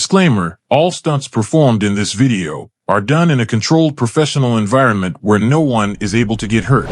Disclaimer, all stunts performed in this video are done in a controlled professional environment where no one is able to get hurt.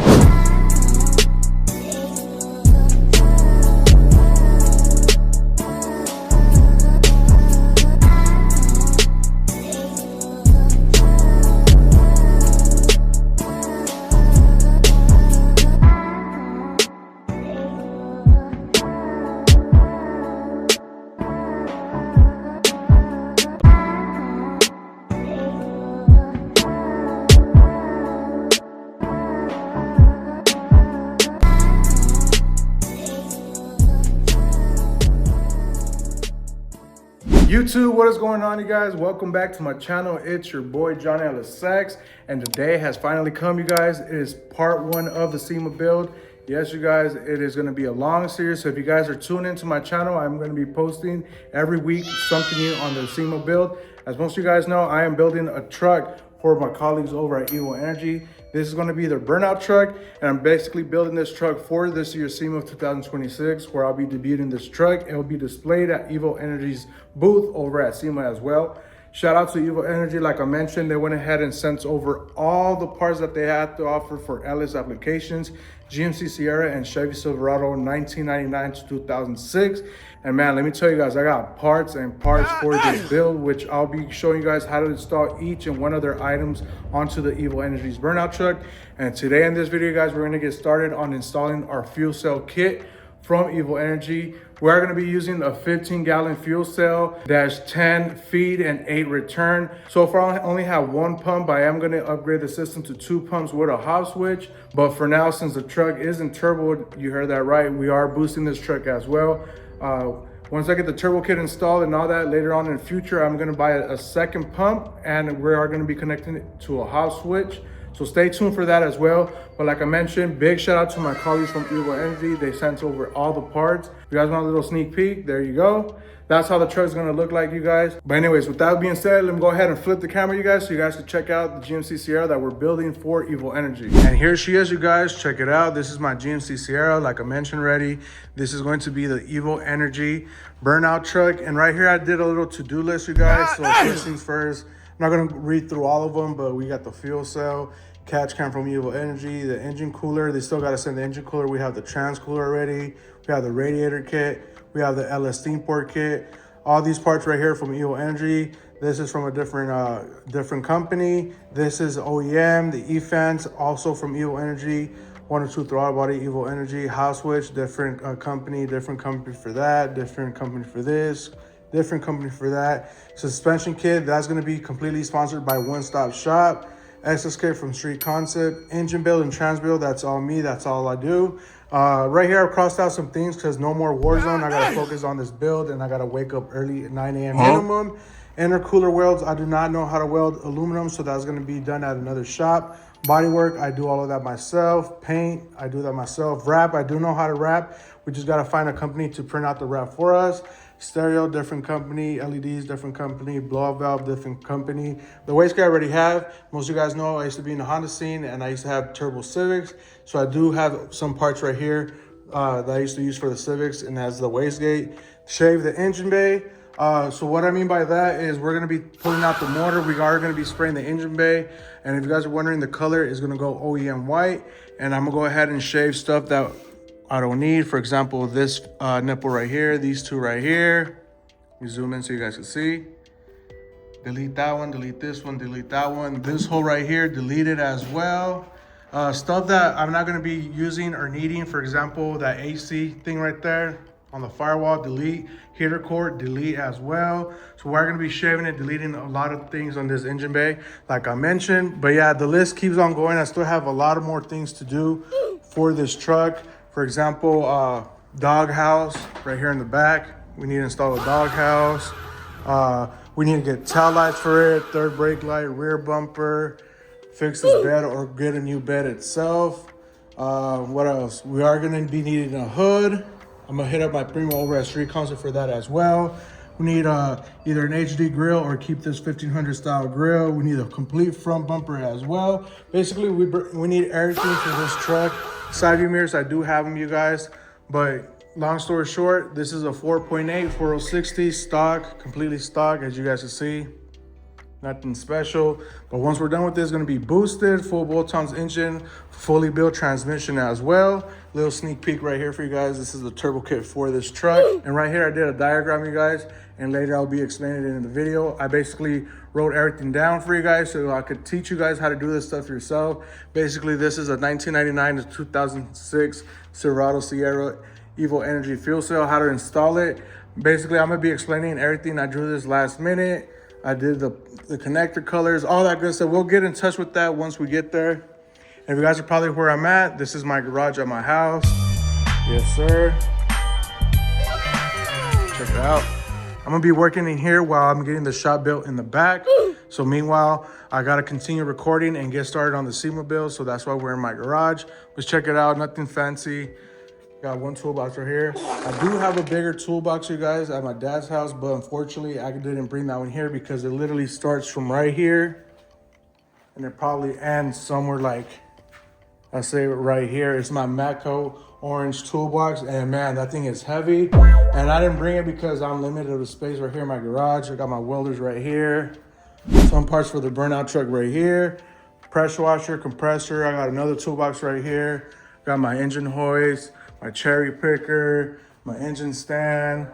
YouTube, what is going on, you guys? Welcome back to my channel. It's your boy Johnny Ellis Sachs, and today has finally come, you guys. It is part one of the SEMA build. Yes, you guys, it is going to be a long series, so if you guys are tuned into my channel, I'm going to be posting every week something new on the SEMA build. As most of you guys know, I am building a truck for my colleagues over at Evo Energy. This is going to be their burnout truck, and I'm basically building this truck for this year's SEMA of 2026, where I'll be debuting this truck. It will be displayed at Evo Energy's booth over at SEMA as well. Shout out to Evo Energy. Like I mentioned, they went ahead and sent over all the parts that they had to offer for LS applications, GMC Sierra and Chevy Silverado 1999 to 2006. And man, let me tell you guys, I got parts and parts for this build, which I'll be showing you guys how to install each and one of their items onto the Evo Energy's burnout truck. And today in this video, guys, we're gonna get started on installing our fuel cell kit from Evo Energy. We're going to be using a 15-gallon fuel cell, dash 10 feed and 8 return. So far I only have one pump, but I am going to upgrade the system to 2 pumps with a hop switch. But for now, since the truck isn't turbo, you heard that right, we are boosting this truck as well. Once I get the turbo kit installed and all that, later on in the future, I'm going to buy a second pump, and we are going to be connecting it to a hop switch. So stay tuned for that as well. But like I mentioned, big shout out to my colleagues from Evo Energy. They sent over all the parts. If you guys want a little sneak peek, there you go. That's how the truck is gonna look like, you guys. But anyways, with that being said, let me go ahead and flip the camera, you guys, so you guys can check out the GMC Sierra that we're building for Evo Energy. And here she is, you guys, check it out. This is my GMC Sierra, like I mentioned already. This is going to be the Evo Energy burnout truck. And right here, I did a little to-do list, you guys. So first things first, I'm not gonna read through all of them, but we got the fuel cell, catch cam from Evo Energy, the engine cooler. They still got to send the engine cooler. We have the trans cooler already. We have the radiator kit. We have the LS steam port kit. All these parts right here from Evo Energy. This is from a different company. This is OEM, the E-fans, also from Evo Energy. 1 or 2 throttle body, Evo Energy, house switch, different company for that, different company for this, different company for that. Suspension kit, that's going to be completely sponsored by One Stop Shop. Access kit from Street Concept. Engine build and trans build, that's all me, that's all I do. Right here I've crossed out some things because no more Warzone. I gotta focus on this build, and I gotta wake up early at 9 a.m. minimum. Intercooler welds, I do not know how to weld aluminum, so that's gonna be done at another shop. Body work, I do all of that myself. Paint, I do that myself. Wrap, I do know how to wrap. We just gotta find a company to print out the wrap for us. Stereo, different company. LEDs, different company. Blow-up valve, different company. The wastegate I already have. Most of you guys know I used to be in the Honda scene, and I used to have turbo Civics. So I do have some parts right here that I used to use for the Civics, and that's the wastegate. Shave the engine bay. So what I mean by that is we're going to be pulling out the motor. We are going to be spraying the engine bay. And if you guys are wondering, the color is going to go OEM white. And I'm going to go ahead and shave stuff that I don't need. For example, this nipple right here, these two right here. Let me zoom in so you guys can see. Delete that one, delete this one, delete that one. This hole right here, delete it as well. Stuff that I'm not gonna be using or needing, for example, that AC thing right there on the firewall, delete. Heater cord, delete as well. So we're gonna be shaving and deleting a lot of things on this engine bay, like I mentioned. But yeah, the list keeps on going. I still have a lot of more things to do for this truck. For example, dog house right here in the back. We need to install a dog house. We need to get tail lights for it, third brake light, rear bumper, fix this bed or get a new bed itself. What else? We are gonna be needing a hood. I'm gonna hit up my primo over at Street Concept for that as well. We need either an HD grill or keep this 1500 style grill. We need a complete front bumper as well. Basically, we need everything for this truck. Side view mirrors, I do have them, you guys, but long story short, this is a 4.8 4060 stock, completely stock, as you guys can see. Nothing special, but once we're done with this, it's going to be boosted, full bolt-ons engine, fully built transmission as well. Little sneak peek right here for you guys. This is the turbo kit for this truck. And right here, I did a diagram, you guys, and later I'll be explaining it in the video. I basically wrote everything down for you guys so I could teach you guys how to do this stuff yourself. Basically, this is a 1999 to 2006 Silverado Sierra Evo Energy fuel cell, how to install it. Basically, I'm going to be explaining everything. I drew this last minute. I did the connector colors, all that good stuff. We'll get in touch with that once we get there. If you guys are probably where I'm at, this is my garage at my house. Yes, sir. Check it out. I'm gonna be working in here while I'm getting the shop built in the back. So meanwhile, I gotta continue recording and get started on the SEMA build. So that's why we're in my garage. Let's check it out, nothing fancy. Got one toolbox right here. I do have a bigger toolbox, you guys, at my dad's house, but unfortunately I didn't bring that one here because it literally starts from right here and it probably ends somewhere like, I say right here. It's my Matco orange toolbox, and man, that thing is heavy. And I didn't bring it because I'm limited to the space right here in my garage. I got my welders right here. Some parts for the burnout truck right here. Pressure washer, compressor. I got another toolbox right here. Got my engine hoist, my cherry picker, my engine stand,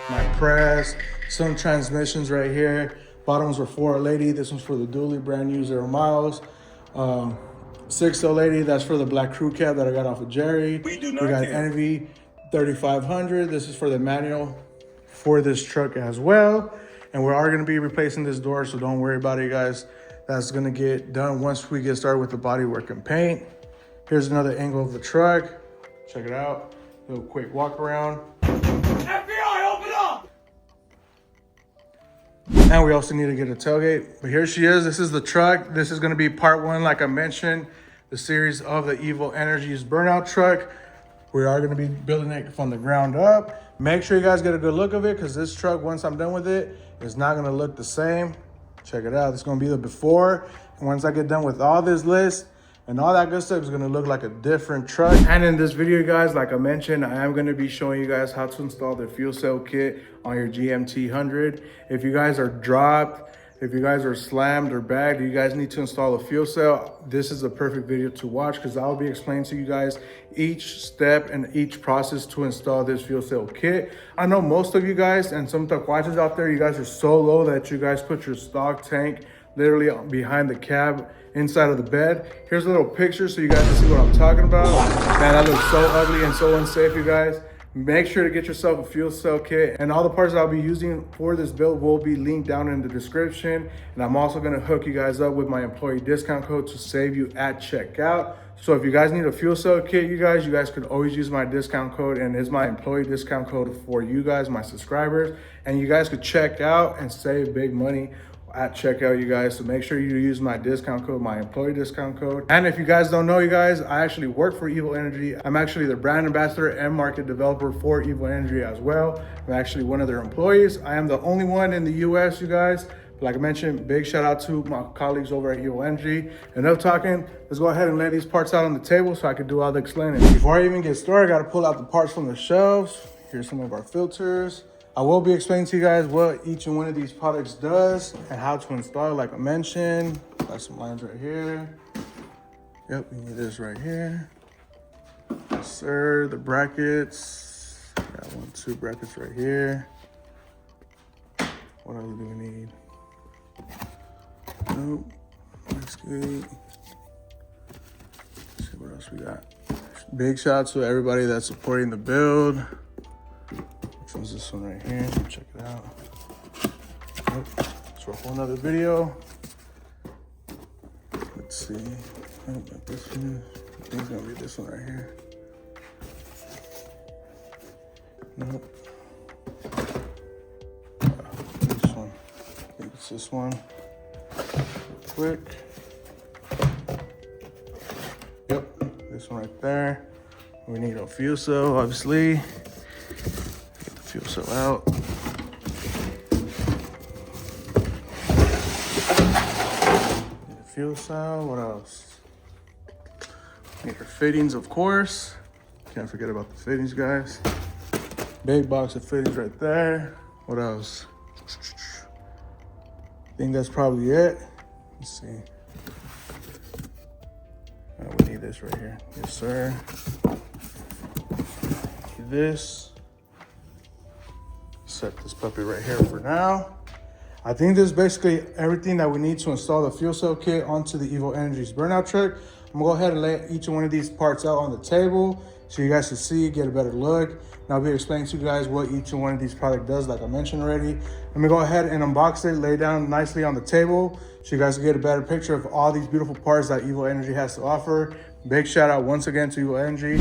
my press, some transmissions right here. Bottoms were 480. This one's for the dually, brand new, 0 miles. 680, that's for the black crew cab that I got off of Jerry. We got NV 3500. This is for the manual for this truck as well. And we are gonna be replacing this door, so don't worry about it, guys. That's gonna get done once we get started with the bodywork and paint. Here's another angle of the truck. Check it out. Little quick walk around. FBI, open up! And we also need to get a tailgate. But here she is. This is the truck. This is going to be part one, like I mentioned, the series of the Evo Energy's burnout truck. We are going to be building it from the ground up. Make sure you guys get a good look of it, because this truck, once I'm done with it, is not going to look the same. Check it out. It's going to be the before. And once I get done with all this list and all that good stuff, is going to look like a different truck. And in this video, guys, like I mentioned, I am going to be showing you guys how to install the fuel cell kit on your GMT800. If you guys are dropped, if you guys are slammed or bagged, you guys need to install a fuel cell, this is a perfect video to watch, because I'll be explaining to you guys each step and each process to install this fuel cell kit. I know most of you guys and some taquaches out there, you guys are so low that you guys put your stock tank literally behind the cab inside of the bed. Here's a little picture so you guys can see what I'm talking about. Man, that looks so ugly and so unsafe, you guys. Make sure to get yourself a fuel cell kit, and all the parts I'll be using for this build will be linked down in the description. And I'm also going to hook you guys up with my employee discount code to save you at checkout. So if you guys need a fuel cell kit, you guys could always use my discount code, and it's my employee discount code for you guys, my subscribers. And you guys could check out and save big money at checkout, you guys. So make sure you use my discount code, my employee discount code. And if you guys don't know, you guys, I actually work for Evo Energy. I'm actually the brand ambassador and market developer for Evo Energy as well. I'm actually one of their employees. I am the only one in the US, you guys. Like I mentioned, big shout out to my colleagues over at Evo Energy. Enough talking, let's go ahead and lay these parts out on the table so I can do all the explaining. Before I even get started, I gotta pull out the parts from the shelves. Here's some of our filters. I will be explaining to you guys what each and one of these products does and how to install it, like I mentioned. Got some lines right here. Yep, we need this right here. Yes, sir. The brackets. Got 1, 2 brackets right here. What else do we need? Nope. That's good. Let's see what else we got. Big shout out to everybody that's supporting the build. Which one's this one right here? Check it out. Yep. It's for a whole nother video. Let's see. Oh, not this one. I think it's gonna be this one right here. Nope. This one. I think it's this one. Real quick. Yep. This one right there. We need a fuel cell, obviously. Fuel cell out. Need a fuel cell. What else? Need our fittings, of course. Can't forget about the fittings, guys. Big box of fittings right there. What else? I think that's probably it. Let's see. Oh, we need this right here. Yes, sir. This. Set this puppy right here for now. I think this is basically everything that we need to install the fuel cell kit onto the Evo Energy's burnout truck. I'm gonna go ahead and lay each one of these parts out on the table so you guys can see, get a better look. And I'll be explaining to you guys what each one of these product does, like I mentioned already. Let me go ahead and unbox it, lay it down nicely on the table so you guys can get a better picture of all these beautiful parts that Evo Energy has to offer. Big shout out once again to Evo Energy.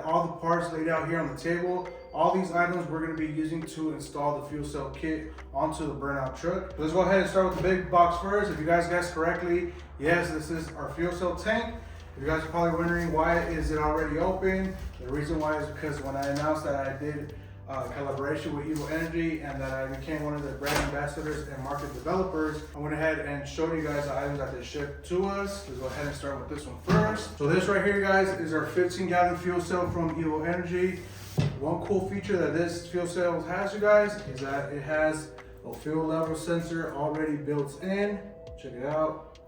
All the parts laid out here on the table. All these items we're going to be using to install the fuel cell kit onto the burnout truck. Let's go ahead and start with the big box first. If you guys guessed correctly, yes, this is our fuel cell tank. If you guys are probably wondering why is it already open, the reason why is because when I announced that I did collaboration with Evo Energy and that I became one of the brand ambassadors and market developers, I went ahead and showed you guys the items that they shipped to us. Let's go ahead and start with this one first. So this right here, guys, is our 15-gallon fuel cell from Evo Energy. One cool feature that this fuel cell has, you guys, is that it has a fuel level sensor already built in. Check it out.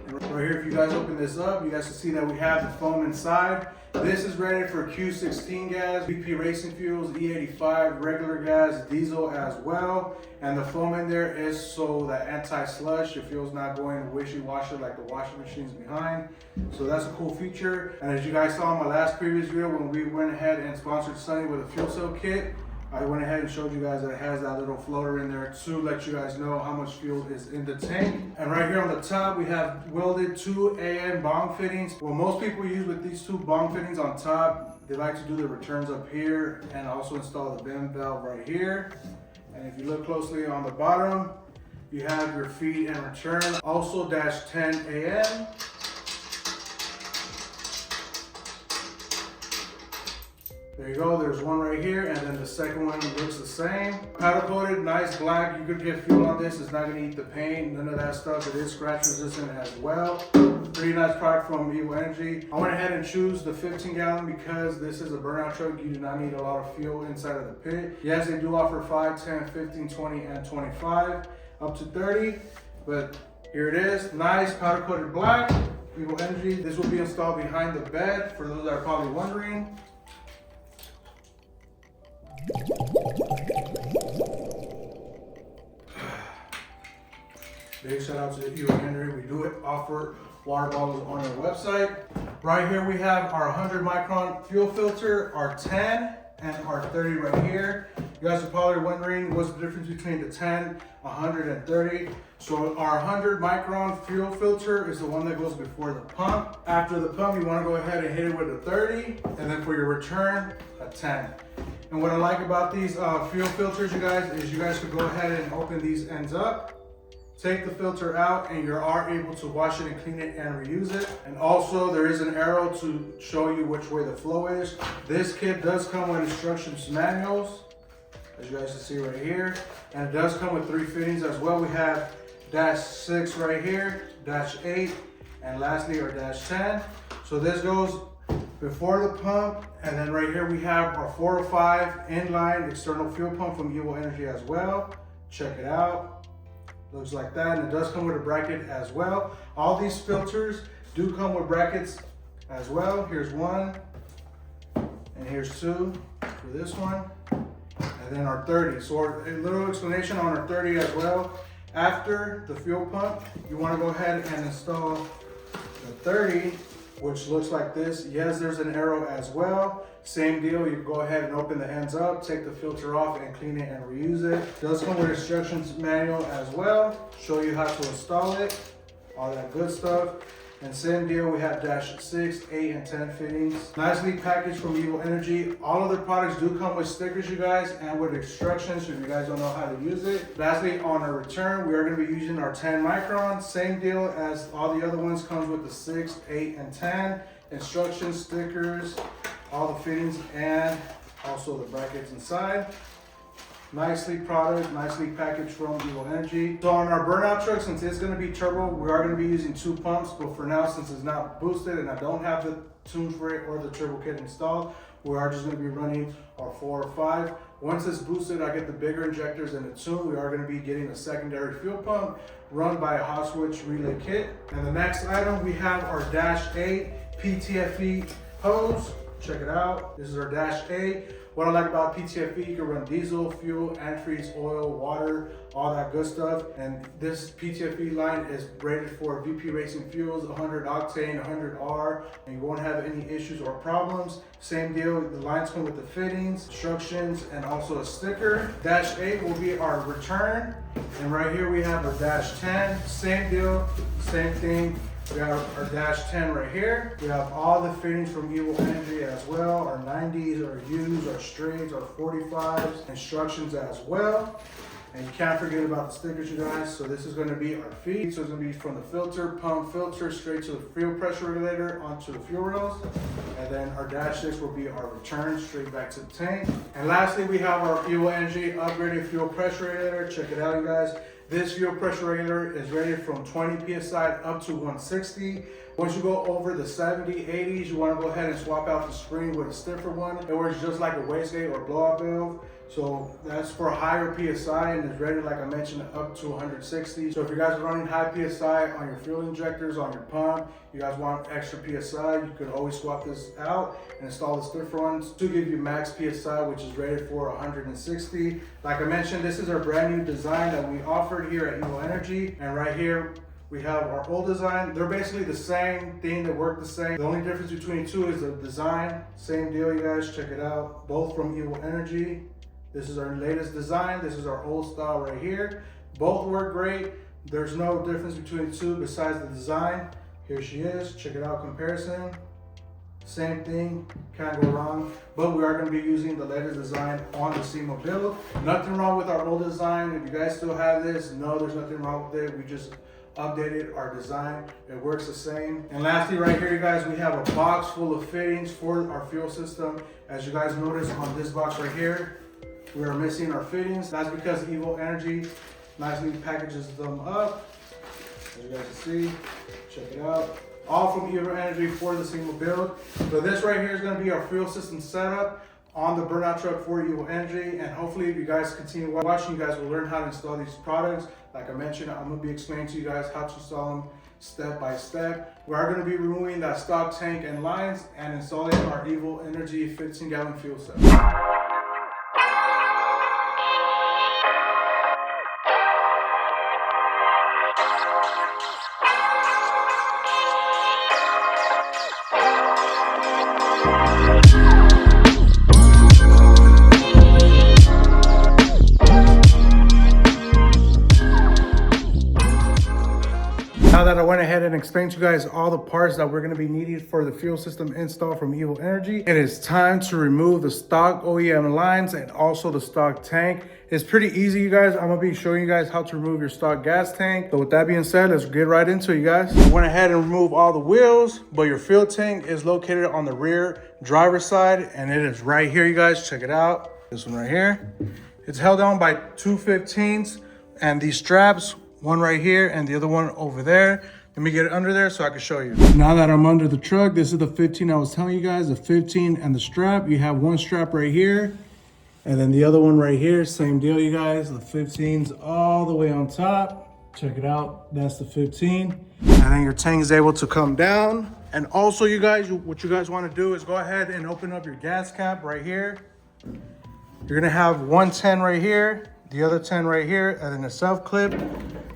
And right here, if you guys open this up, you guys can see that we have the foam inside. This is rated for Q16 gas, BP racing fuels, E85, regular gas, diesel as well. And the foam in there is so that anti-slush, your fuel's not going wishy-washy like the washing machines behind. So that's a cool feature. And as you guys saw in my last previous video, when we went ahead and sponsored Sunny with a fuel cell kit, I went ahead and showed you guys that it has that little floater in there to let you guys know how much fuel is in the tank. And right here on the top, we have welded 2 AN bong fittings. What most people use with these 2 bong fittings on top, they like to do the returns up here and also install the bend valve right here. And if you look closely on the bottom, you have your feed and return, also -10 AN. There you go, there's one right here, and then the second one looks the same. Powder coated, nice black. You could get fuel on this, it's not gonna eat the paint, none of that stuff. It is scratch resistant as well. Pretty nice product from Evo Energy. I went ahead and choose the 15-gallon because this is a burnout truck. You do not need a lot of fuel inside of the pit. Yes, they do offer 5, 10, 15, 20, and 25, up to 30, but here it is, nice powder coated black, Evo Energy. This will be installed behind the bed, for those that are probably wondering. Big shout out to Evo Energy. We do offer water bottles on our website. Right here we have our 100 micron fuel filter, our 10 and our 30 right here. You guys are probably wondering what's the difference between the 10, 100 and 30. So our 100 micron fuel filter is the one that goes before the pump. After the pump, you want to go ahead and hit it with a 30, and then for your return, a 10. And what I like about these fuel filters, you guys, is you guys could go ahead and open these ends up, take the filter out, and you are able to wash it and clean it and reuse it. And also there is an arrow to show you which way the flow is. This kit does come with instructions manuals, as you guys can see right here. And it does come with 3 fittings as well. We have -6 right here, -8, and lastly our -10. So this goes before the pump, and then right here we have our 405 inline external fuel pump from Evo Energy as well. Check it out. Looks like that, and it does come with a bracket as well. All these filters do come with brackets as well. Here's one, and here's 2 for this one, and then our 30. So a little explanation on our 30 as well. After the fuel pump, you want to go ahead and install the 30, which looks like this. Yes, there's an arrow as well. Same deal, you go ahead and open the ends up, take the filter off and clean it and reuse it. It does come with instructions manual as well, show you how to install it, all that good stuff. And same deal, we have dash 6, 8, and 10 fittings. Nicely packaged from Evo Energy. All of their products do come with stickers, you guys, and with instructions if you guys don't know how to use it. Lastly, on our return, we are going to be using our 10 micron. Same deal as all the other ones, comes with the 6, 8, and 10. Instructions, stickers, all the fittings, and also the brackets inside. Nicely product, nicely packaged from Evo Energy. So on our burnout truck, since it's gonna be turbo, we are gonna be using 2 pumps, but for now, since it's not boosted and I don't have the tune for it or the turbo kit installed, we are just gonna be running our 4 or 5. Once it's boosted, I get the bigger injectors and the tune. We are gonna be getting a secondary fuel pump run by a hot switch relay kit. And the next item, we have our dash 8 PTFE hose. Check it out. This is our dash 8. What I like about PTFE, you can run diesel, fuel, antifreeze, oil, water, all that good stuff. And this PTFE line is rated for VP Racing fuels, 100 octane, 100R, and you won't have any issues or problems. Same deal, the lines come with the fittings, instructions, and also a sticker. Dash 8 will be our return. And right here we have our dash 10, same deal, same thing. We have our dash 10 right here. We have all the fittings from Evo Energy as well. Our 90s, our U's, our straights, our 45s, instructions as well. And you can't forget about the stickers, you guys. So this is gonna be our feed. So it's gonna be from the filter, pump filter, straight to the fuel pressure regulator onto the fuel rails. And then our dash 6 will be our return straight back to the tank. And lastly, we have our Evo Energy upgraded fuel pressure regulator. Check it out, you guys. This fuel pressure regulator is rated from 20 PSI up to 160. Once you go over the 70, 80s, you want to go ahead and swap out the spring with a stiffer one. It works just like a wastegate or blowout valve. So that's for higher PSI and is rated, like I mentioned, up to 160. So if you guys are running high PSI on your fuel injectors, on your pump, you guys want extra PSI, you could always swap this out and install the stiffer ones to give you max PSI, which is rated for 160. Like I mentioned, this is our brand new design that we offered here at Evo Energy. And right here, we have our old design. They're basically the same thing, they work the same. The only difference between the two is the design. Same deal, you guys, check it out. Both from Evo Energy. This is our latest design. This is our old style right here. Both work great. There's no difference between the two besides the design. Here she is, check it out, comparison. Same thing, can't go wrong. But we are gonna be using the latest design on the SEMA build. Nothing wrong with our old design. If you guys still have this, no, there's nothing wrong with it. We just updated our design. It works the same. And lastly, right here, you guys, we have a box full of fittings for our fuel system. As you guys notice on this box right here, we are missing our fittings. That's because Evo Energy nicely packages them up. As you guys can see, check it out. All from Evo Energy for the SEMA build. So this right here is going to be our fuel system setup on the burnout truck for Evo Energy. And hopefully if you guys continue watching, you guys will learn how to install these products. Like I mentioned, I'm going to be explaining to you guys how to install them step by step. We are going to be removing that stock tank and lines and installing our Evo Energy 15-gallon fuel cell. Now that I went ahead and explained to you guys all the parts that we're going to be needing for the fuel system install from Evo Energy, it is time to remove the stock OEM lines and also the stock tank. It's pretty easy, you guys. I'm going to be showing you guys how to remove your stock gas tank. So with that being said, let's get right into it, you guys. I went ahead and removed all the wheels, but your fuel tank is located on the rear driver's side, and it is right here, you guys. Check it out. This one right here. It's held down by 2 15s, and these straps, one right here and the other one over there. Let me get it under there so I can show you. Now that I'm under the truck, this is the 15 I was telling you guys, the 15 and the strap. You have one strap right here and then the other one right here. Same deal, you guys. The 15's all the way on top. Check it out. That's the 15. And then your tank is able to come down. And also, you guys, what you guys want to do is go ahead and open up your gas cap right here. You're going to have one 10 right here, the other 10 right here, and then a self clip.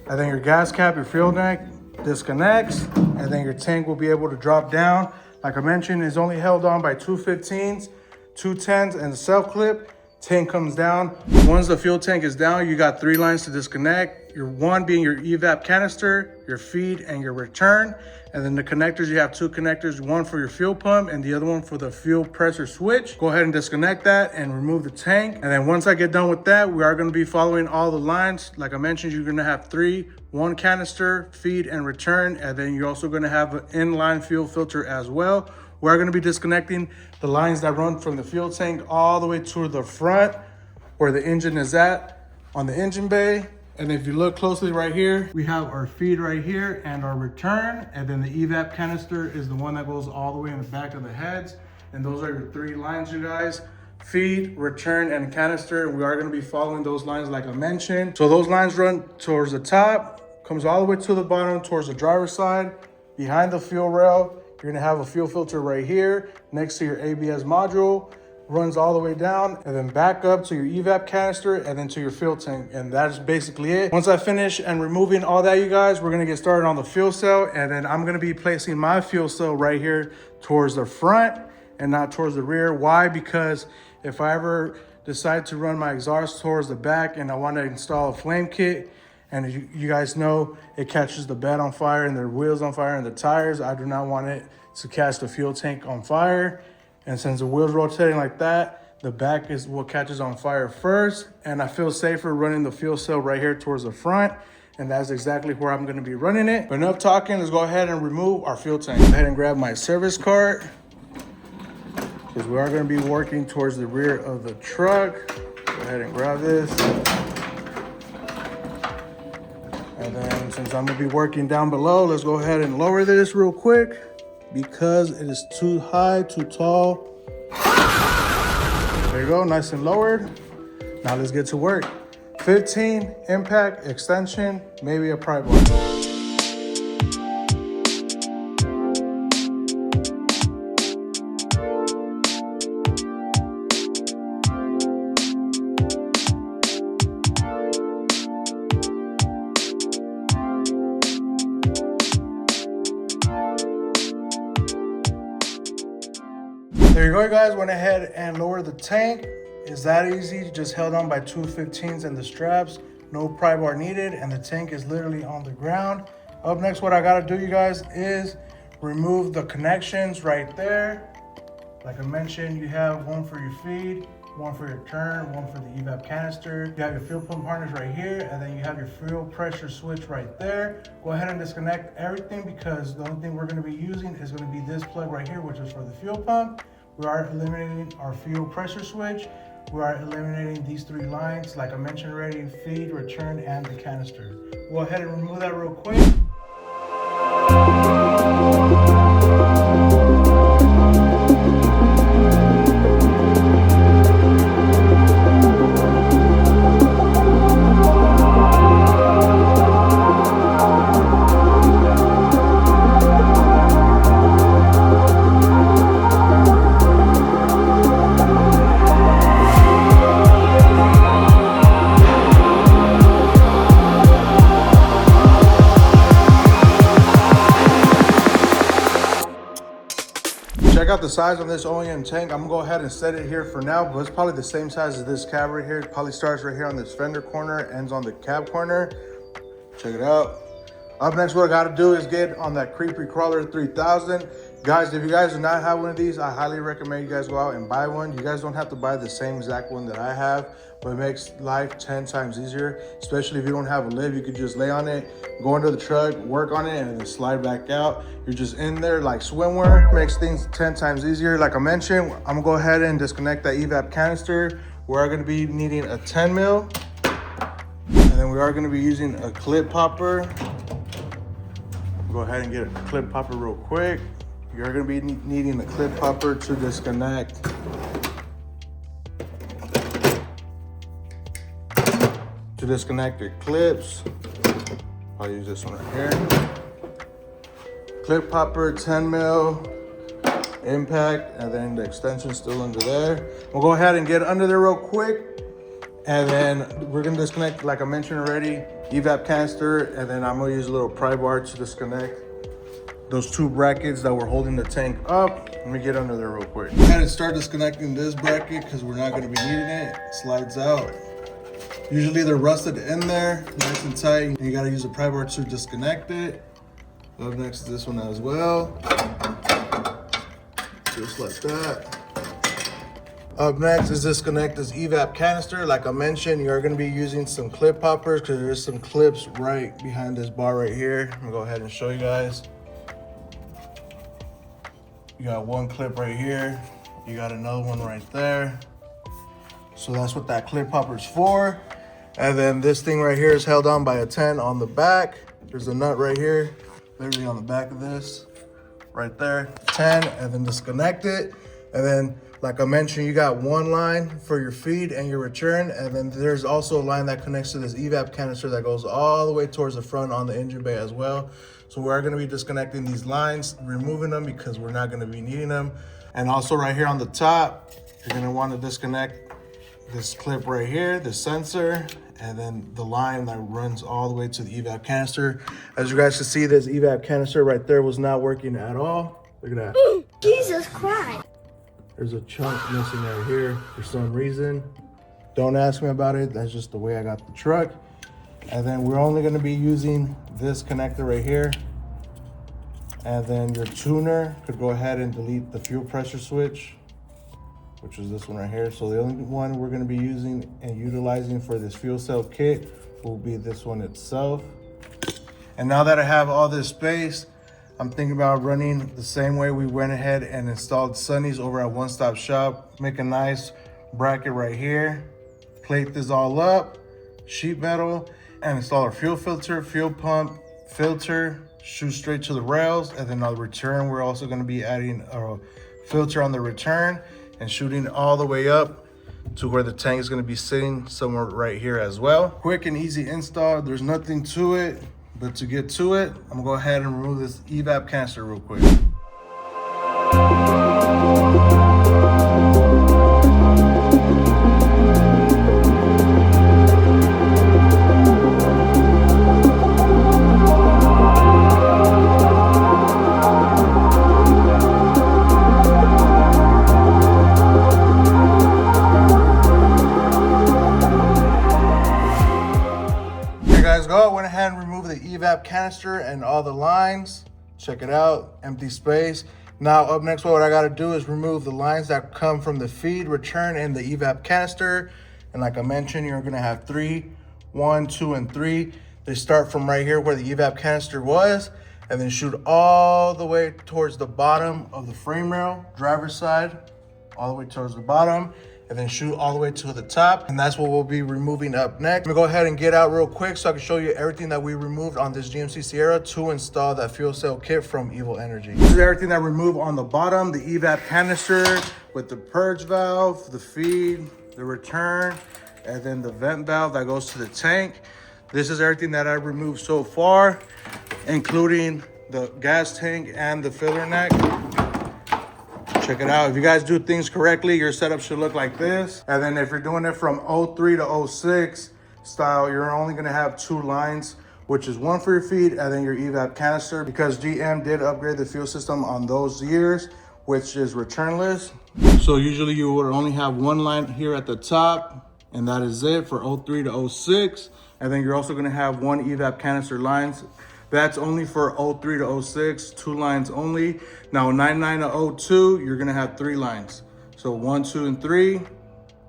And then your gas cap, your fuel neck disconnects, and then your tank will be able to drop down. Like I mentioned, it's only held on by 2 15s, 2 10s, and the self clip. tank comes down. Once the fuel tank is down, you got 3 lines to disconnect. Your one being your evap canister, your feed, and your return. And then the connectors, you have 2 connectors, one for your fuel pump and the other one for the fuel pressure switch. Go ahead and disconnect that and remove the tank. And then once I get done with that, we are going to be following all the lines. Like I mentioned, you're going to have 3, 1 canister, feed, and return. And then you're also going to have an inline fuel filter as well. We're going to be disconnecting the lines that run from the fuel tank all the way to the front where the engine is at on the engine bay. And if you look closely right here, we have our feed right here and our return. And then the evap canister is the one that goes all the way in the back of the heads. And those are your 3 lines, you guys. Feed, return, and canister. We are going to be following those lines like I mentioned. So those lines run towards the top, comes all the way to the bottom towards the driver's side. Behind the fuel rail, you're going to have a fuel filter right here next to your ABS module. Runs all the way down and then back up to your evap canister and then to your fuel tank. And that's basically it. Once I finish and removing all that, you guys, we're going to get started on the fuel cell. And then I'm going to be placing my fuel cell right here towards the front and not towards the rear. Why? Because if I ever decide to run my exhaust towards the back and I want to install a flame kit, and you guys know it catches the bed on fire and the wheels on fire and the tires, I do not want it to catch the fuel tank on fire. And since the wheel's rotating like that, the back is what catches on fire first. And I feel safer running the fuel cell right here towards the front. And that's exactly where I'm gonna be running it. But enough talking, let's go ahead and remove our fuel tank. Go ahead and grab my service cart, because we are gonna be working towards the rear of the truck. Go ahead and grab this. And then since I'm gonna be working down below, let's go ahead and lower this real quick, because it is too high, too tall. There you go, nice and lowered. Now let's get to work. 15, impact, extension, maybe a pry bar. There you go, guys. Went ahead and lowered the tank. It's that easy. Just held on by 2 15s and the straps. No pry bar needed, and the tank is literally on the ground. Up next, what I gotta do, you guys, is remove the connections right there. Like I mentioned, you have one for your feed, one for your turn, one for the evap canister. You have your fuel pump harness right here, and then you have your fuel pressure switch right there. Go ahead and disconnect everything, because the only thing we're gonna be using is gonna be this plug right here, which is for the fuel pump. We are eliminating our fuel pressure switch. We are eliminating these 3 lines, like I mentioned already, feed, return, and the canister. Go ahead and remove that real quick. Check out the size on this OEM tank. I'm gonna go ahead and set it here for now, but it's probably the same size as this cab right here. It probably starts right here on this fender corner, ends on the cab corner. Check it out. Up next, what I gotta do is get on that Creepy Crawler 3000. Guys, if you guys do not have one of these, I highly recommend you guys go out and buy one. You guys don't have to buy the same exact one that I have, but it makes life 10 times easier. Especially if you don't have a lid, you could just lay on it, go into the truck, work on it, and then slide back out. You're just in there like swimwear. Makes things 10 times easier. Like I mentioned, I'm gonna go ahead and disconnect that evap canister. We are gonna be needing a 10 mil. And then we are gonna be using a clip popper. Go ahead and get a clip popper real quick. You're gonna be needing a clip popper to disconnect your clips. I'll use this one right here. Clip popper, 10 mil, impact, and then the extension still under there. We'll go ahead and get under there real quick. And then we're gonna disconnect, like I mentioned already, evap canister, and then I'm gonna use a little pry bar to disconnect those two brackets that were holding the tank up. Let me get under there real quick. I had to start disconnecting this bracket because we're not going to be needing it. It slides out. Usually they're rusted in there, nice and tight. And you got to use a pry bar to disconnect it. Up next is this one as well. Just like that. Up next is disconnect this evap canister. Like I mentioned, you're going to be using some clip poppers because there's some clips right behind this bar right here. I'm going to go ahead and show you guys. You got one clip right here. You got another one right there. So that's what that clip popper is for. And then this thing right here is held on by a 10 on the back. There's a nut right here, literally on the back of this, right there, 10, and then disconnect it. And then, like I mentioned, you got one line for your feed and your return. And then there's also a line that connects to this evap canister that goes all the way towards the front on the engine bay as well. So we're gonna be disconnecting these lines, removing them because we're not gonna be needing them. And also right here on the top, you're gonna wanna disconnect this clip right here, the sensor, and then the line that runs all the way to the evap canister. As you guys can see, this evap canister right there was not working at all. Look at that. Jesus Christ. There's a chunk missing right here for some reason. Don't ask me about it. That's just the way I got the truck. And then we're only gonna be using this connector right here. And then your tuner could go ahead and delete the fuel pressure switch, which is this one right here. So the only one we're gonna be using and utilizing for this fuel cell kit will be this one itself. And now that I have all this space, I'm thinking about running the same way we went ahead and installed Sunny's over at One Stop Shop. Make a nice bracket right here, plate this all up, sheet metal, and install our fuel filter, fuel pump, filter, shoot straight to the rails. And then on the return, we're also gonna be adding a filter on the return and shooting all the way up to where the tank is gonna be sitting somewhere right here as well. Quick and easy install. There's nothing to it, but to get to it, I'm gonna go ahead and remove this evap canister real quick. Went ahead and removed the evap canister and all the lines. Check it out, empty space. Now up next, what I gotta do is remove the lines that come from the feed, return, and the evap canister. And like I mentioned, you're gonna have 3, 1, 2, and 3. They start from right here where the evap canister was, and then shoot all the way towards the bottom of the frame rail, driver's side, all the way towards the bottom, and then shoot all the way to the top. And that's what we'll be removing up next. I'm gonna go ahead and get out real quick so I can show you everything that we removed on this GMC Sierra to install that fuel cell kit from Evil Energy. This is everything that we removed on the bottom: the evap canister with the purge valve, the feed, the return, and then the vent valve that goes to the tank. This is everything that I removed so far, including the gas tank and the filler neck. Check it out. If you guys do things correctly, your setup should look like this. And then if you're doing it from 03 to 06 style, you're only gonna have 2 lines, which is one for your feed and then your evap canister, because GM did upgrade the fuel system on those years, which is returnless. So usually you would only have 1 line here at the top, and that is it for 03 to 06. And then you're also gonna have 1 evap canister lines. That's only for 03 to 06, 2 lines only. Now 99 to 02, you're gonna have 3 lines. So 1, 2, and 3.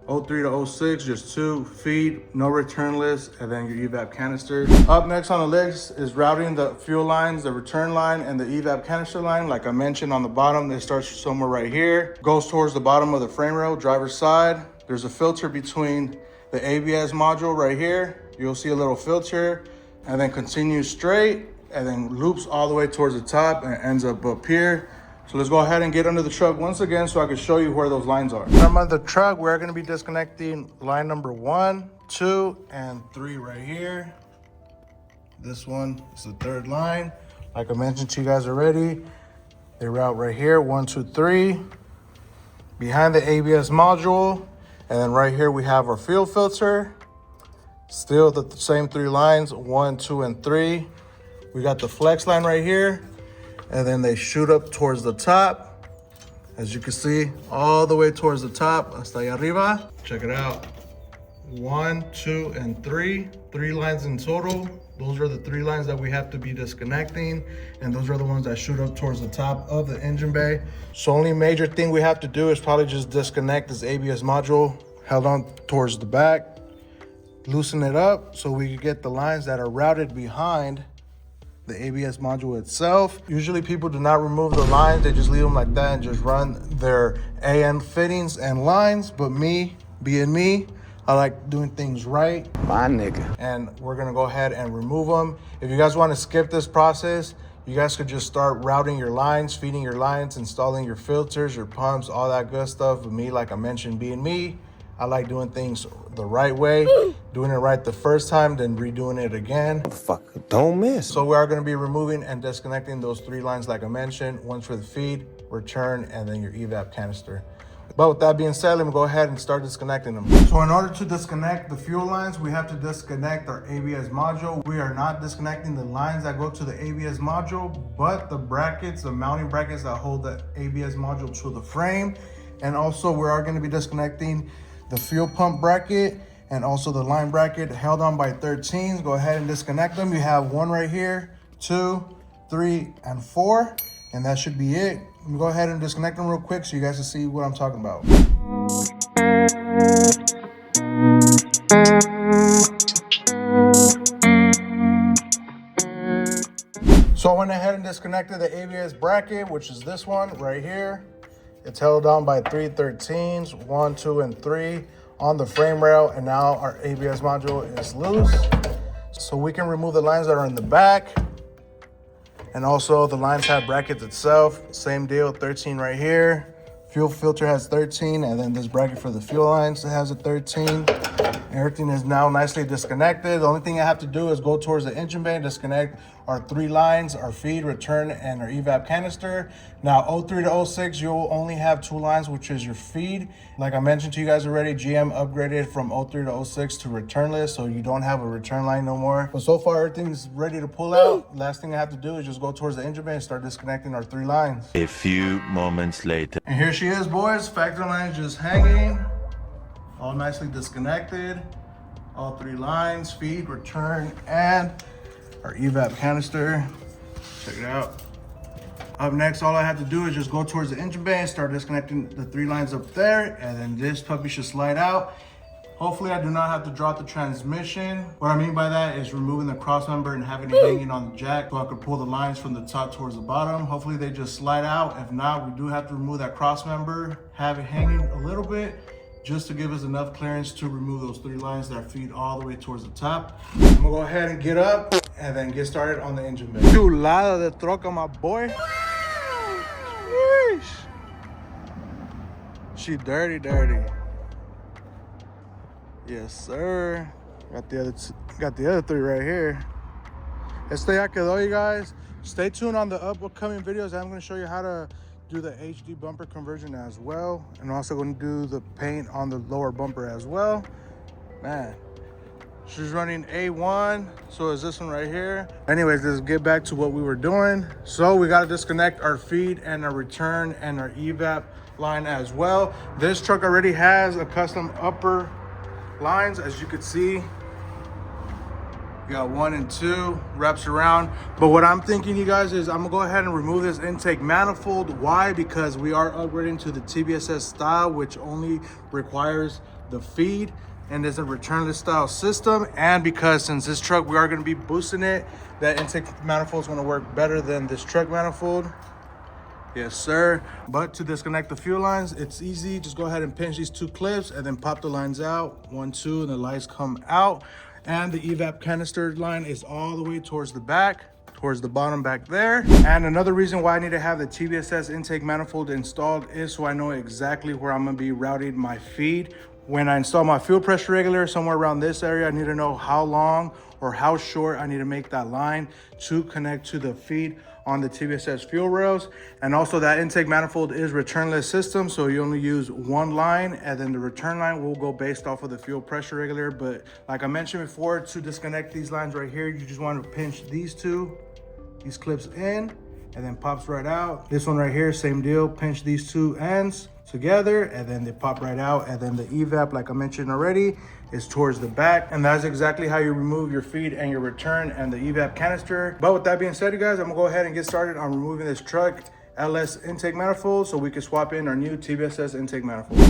03 to 06, just 2, feed, no returnless, and then your evap canister. Up next on the list is routing the fuel lines, the return line, and the evap canister line. Like I mentioned on the bottom, it starts somewhere right here, goes towards the bottom of the frame rail, driver's side. There's a filter between the ABS module right here. You'll see a little filter, and then continues straight, and then loops all the way towards the top and ends up here. So let's go ahead and get under the truck once again so I can show you where those lines are. From under the truck, we're gonna be disconnecting line number 1, 2, and 3 right here. This one is the 3rd line. Like I mentioned to you guys already, they route right here, 1, 2, 3, behind the ABS module. And then right here, we have our fuel filter. Still the same 3 lines, 1, 2, and 3. We got the flex line right here. and then they shoot up towards the top. As you can see, all the way towards the top, hasta allá arriba. Check it out. 1, 2, and 3. 3 lines in total. Those are the 3 lines that we have to be disconnecting, and those are the ones that shoot up towards the top of the engine bay. So only major thing we have to do is probably just disconnect this ABS module held on towards the back, loosen it up so we can get the lines that are routed behind the ABS module itself. Usually people do not remove the lines, they just leave them like that and just run their AN fittings and lines. But me, being me, I like doing things right. My nigga. And we're gonna go ahead and remove them. If you guys wanna skip this process, you guys could just start routing your lines, feeding your lines, installing your filters, your pumps, all that good stuff. But me, like I mentioned, being me, I like doing things the right way, doing it right the first time, then redoing it again. Fuck, don't miss. So we are gonna be removing and disconnecting those 3 lines like I mentioned, one's for the feed, return, and then your evap canister. But with that being said, let me go ahead and start disconnecting them. So in order to disconnect the fuel lines, we have to disconnect our ABS module. We are not disconnecting the lines that go to the ABS module, but the brackets, the mounting brackets that hold the ABS module to the frame. And also we are gonna be disconnecting the fuel pump bracket and also the line bracket held on by 13s. Go ahead and disconnect them. You have 1 right here, 2, 3, and 4, and that should be it. Let me go ahead and disconnect them real quick so you guys can see what I'm talking about. So I went ahead and disconnected the ABS bracket, which is this one right here. It's held on by 3 13s, 1, 2, and 3 on the frame rail, and now our ABS module is loose. So we can remove the lines that are in the back. And also the line tab brackets itself, same deal, 13 right here. Fuel filter has 13, and then this bracket for the fuel lines has a 13. Everything is now nicely disconnected. The only thing I have to do is go towards the engine bay and disconnect our 3 lines, our feed, return, and our evap canister. Now 03 to 06, you'll only have 2 lines, which is your feed. Like I mentioned to you guys already, GM upgraded from 03 to 06 to returnless, so you don't have a return line no more. But so far, everything's ready to pull out. Last thing I have to do is just go towards the engine bay and start disconnecting our 3 lines. A few moments later. And here she is, boys. Factory line just hanging, all nicely disconnected. All 3 lines, feed, return, and our evap canister. Check it out. Up next, all I have to do is just go towards the engine bay and start disconnecting the 3 lines up there, and then this puppy should slide out. Hopefully I do not have to drop the transmission. What I mean by that is removing the cross member and having it hanging on the jack so I could pull the lines from the top towards the bottom. Hopefully they just slide out. If not, we do have to remove that cross member, have it hanging a little bit, just to give us enough clearance to remove those 3 lines that feed all the way towards the top. I'm gonna go ahead and get up and then get started on the engine bay. Chulada de troca, my boy. Sheesh. She dirty. Yes, sir. Got the other 3 right here. Este ya quedó, you guys. Stay tuned on the upcoming videos. I'm gonna show you how to do the HD bumper conversion as well, and also going to do the paint on the lower bumper as well. Man, she's running A1, so is this one right here. Anyways, let's get back to what we were doing. So we got to disconnect our feed and our return and our evap line as well. This truck already has a custom upper lines, as you could see. You got 1 and 2 wraps around. But what I'm thinking, you guys, is I'm gonna go ahead and remove this intake manifold. Why? Because we are upgrading to the TBSS style, which only requires the feed and is a returnless style system. And because since this truck, we are gonna be boosting it, that intake manifold is gonna work better than this truck manifold. Yes, sir. But to disconnect the fuel lines, it's easy. Just go ahead and pinch these 2 clips and then pop the lines out. 1, 2, and the lights come out. And the evap canister line is all the way towards the back, towards the bottom back there. And another reason why I need to have the TBSS intake manifold installed is so I know exactly where I'm gonna be routing my feed. When I install my fuel pressure regulator somewhere around this area, I need to know how long or how short I need to make that line to connect to the feed on the TBSS fuel rails. And also that intake manifold is returnless system, so you only use 1 line, and then the return line will go based off of the fuel pressure regulator. But like I mentioned before, to disconnect these lines right here, you just want to pinch these clips in, and then pops right out. This one right here, same deal. Pinch these two ends together and then they pop right out. And then the evap, like I mentioned already, is towards the back, and that's exactly how you remove your feed and your return and the evap canister. But with that being said, you guys, I'm gonna go ahead and get started on removing this truck LS intake manifold so we can swap in our new TBSS intake manifold.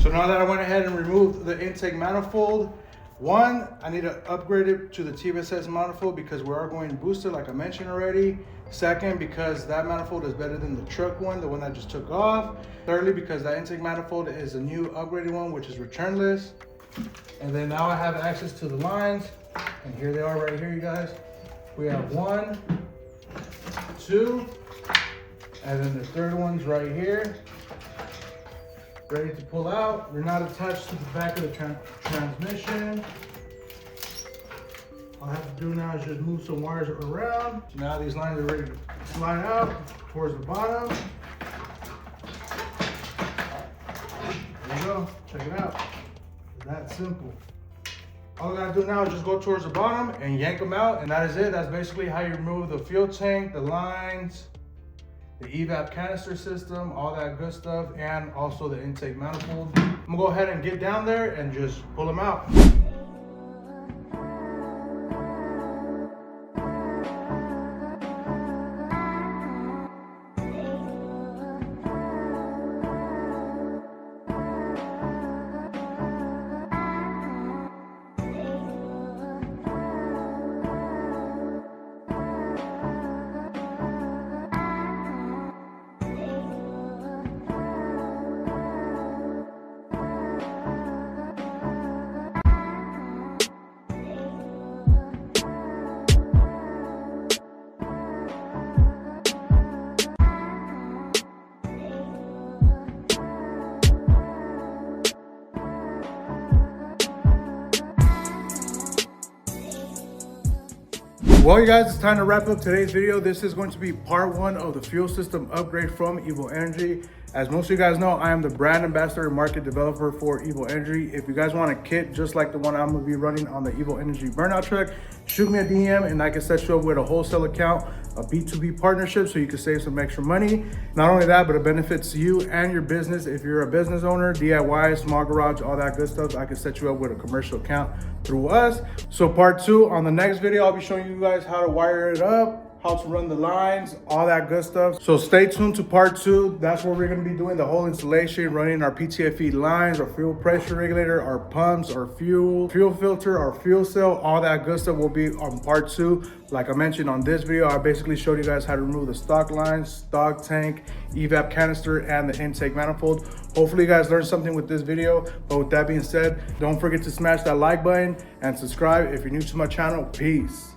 So now that I went ahead and removed the intake manifold, one, I need to upgrade it to the TBSS manifold because we are going boosted, like I mentioned already. Second, because that manifold is better than the truck one, the one I just took off. Thirdly, because that intake manifold is a new upgraded one, which is returnless. And then now I have access to the lines, and here they are right here, you guys. We have 1, 2, and then the third one's right here, ready to pull out. They're not attached to the back of the transmission. All I have to do now is just move some wires around. So now these lines are ready to slide out towards the bottom. There you go, check it out. It's that simple. All I gotta do now is just go towards the bottom and yank them out, and that is it. That's basically how you remove the fuel tank, the lines, the evap canister system, all that good stuff, and also the intake manifold. I'm gonna go ahead and get down there and just pull them out. Well, you guys, it's time to wrap up today's video. This is going to be part 1 of the fuel system upgrade from Evo Energy. As most of you guys know, I am the brand ambassador and market developer for Evo Energy. If you guys want a kit just like the one I'm going to be running on the Evo Energy burnout truck, shoot me a DM and I can set you up with a wholesale account, a B2B partnership, so you can save some extra money. Not only that, but it benefits you and your business. If you're a business owner, DIY, small garage, all that good stuff, I can set you up with a commercial account through us. So part 2, on the next video, I'll be showing you guys how to wire it up, how to run the lines, all that good stuff. So stay tuned to part 2. That's where we're gonna be doing the whole installation, running our PTFE lines, our fuel pressure regulator, our pumps, our fuel filter, our fuel cell, all that good stuff will be on part 2. Like I mentioned on this video, I basically showed you guys how to remove the stock lines, stock tank, evap canister, and the intake manifold. Hopefully you guys learned something with this video. But with that being said, don't forget to smash that like button and subscribe if you're new to my channel. Peace.